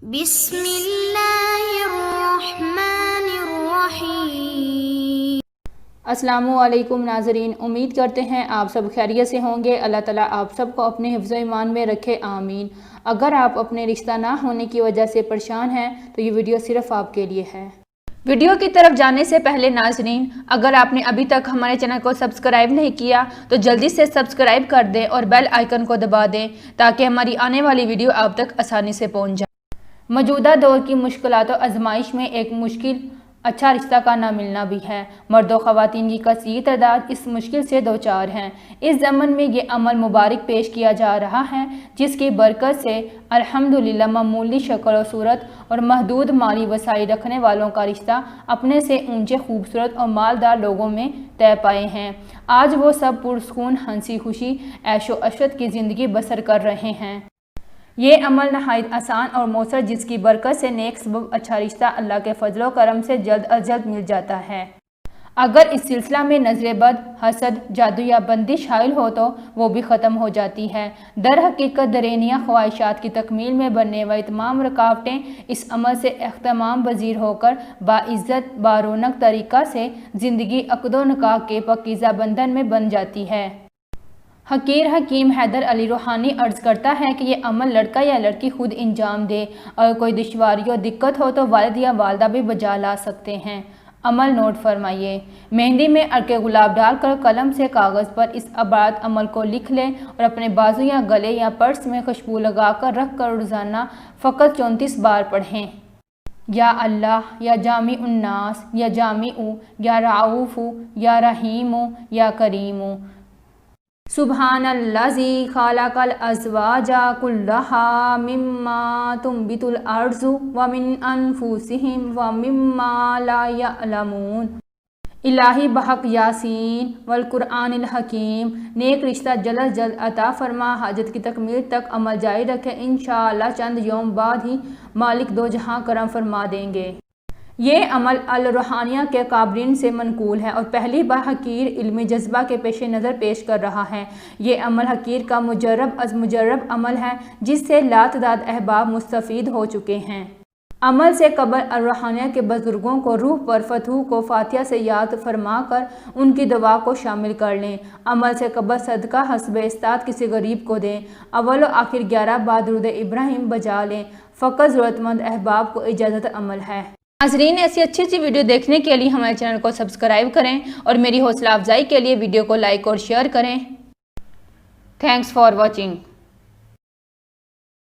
بسم اللہ الرحمن الرحیم۔ السلام علیکم ناظرین، امید کرتے ہیں آپ سب خیریت سے ہوں گے۔ اللہ تعالیٰ آپ سب کو اپنے حفظ و ایمان میں رکھے، آمین۔ اگر آپ اپنے رشتہ نہ ہونے کی وجہ سے پریشان ہیں تو یہ ویڈیو صرف آپ کے لیے ہے۔ ویڈیو کی طرف جانے سے پہلے ناظرین، اگر آپ نے ابھی تک ہمارے چینل کو سبسکرائب نہیں کیا تو جلدی سے سبسکرائب کر دیں اور بیل آئیکن کو دبا دیں تاکہ ہماری آنے والی ویڈیو آپ تک آسانی سے پہنچ جائے۔ موجودہ دور کی مشکلات و آزمائش میں ایک مشکل اچھا رشتہ کا نہ ملنا بھی ہے۔ مرد و خواتین کی کثیر تعداد اس مشکل سے دوچار ہیں۔ اس زمن میں یہ عمل مبارک پیش کیا جا رہا ہے جس کی برکت سے الحمدللہ معمولی شکل و صورت اور محدود مالی وسائل رکھنے والوں کا رشتہ اپنے سے اونچے خوبصورت اور مالدار لوگوں میں طے پائے ہیں۔ آج وہ سب پرسکون ہنسی خوشی عیش و عشرت کی زندگی بسر کر رہے ہیں۔ یہ عمل نہایت آسان اور مؤثر جس کی برکت سے نیک سبب اچھا رشتہ اللہ کے فضل و کرم سے جلد از جلد مل جاتا ہے۔ اگر اس سلسلہ میں نظر بد، حسد، جادو یا بندش حائل ہو تو وہ بھی ختم ہو جاتی ہے۔ در حقیقت درینیہ خواہشات کی تکمیل میں بننے والی تمام رکاوٹیں اس عمل سے اختتام پذیر ہو کر باعزت بارونق طریقہ سے زندگی عقد و نکاح کے پاکیزہ بندھن میں بن جاتی ہے۔ حقیر حکیم حیدر علی روحانی عرض کرتا ہے کہ یہ عمل لڑکا یا لڑکی خود انجام دے، اور کوئی دشواری و دقت ہو تو والد یا والدہ بھی بجا لا سکتے ہیں۔ عمل نوٹ فرمائیے۔ مہندی میں عرق گلاب ڈال کر قلم سے کاغذ پر اس عبارت عمل کو لکھ لیں اور اپنے بازو یا گلے یا پرس میں خوشبو لگا کر رکھ کر روزانہ فقط 34 بار پڑھیں۔ یا اللہ، یا جامع الناس، یا جامع، یا رعوف، یا رحیم، یا کریم۔ سبحان الذی خلق الازواج کلها مما تنبت الارض ومن انفسهم ومما لا يعلمون۔ الہی بحق یاسین والقرآن الحکیم، نیک رشتہ جلد از جلد عطا فرما، حاجت کی تکمیل تک عمل جاری رکھے، انشاءاللہ چند یوم بعد ہی مالک دو جہاں کرم فرما دیں گے۔ یہ عمل الروحانیہ کے کابرین سے منقول ہے اور پہلی بار حقیر علمی جذبہ کے پیش نظر پیش کر رہا ہے۔ یہ عمل حقیر کا مجرب از مجرب عمل ہے جس سے لاتعداد احباب مستفید ہو چکے ہیں۔ عمل سے قبل الروحانیہ کے بزرگوں کو روح پر فتوح کو فاتحہ سے یاد فرما کر ان کی دعا کو شامل کر لیں۔ عمل سے قبل صدقہ حسب استطاعت کسی غریب کو دیں۔ اول و آخر 11 بار درود ابراہیم بجا لیں۔ فقط ضرورت مند احباب کو اجازت عمل ہے۔ ناظرین، ایسی اچھی ویڈیو دیکھنے کے لیے ہمارے چینل کو سبسکرائب کریں اور میری حوصلہ افزائی کے لیے ویڈیو کو لائک اور شیئر کریں۔ Thanks for watching.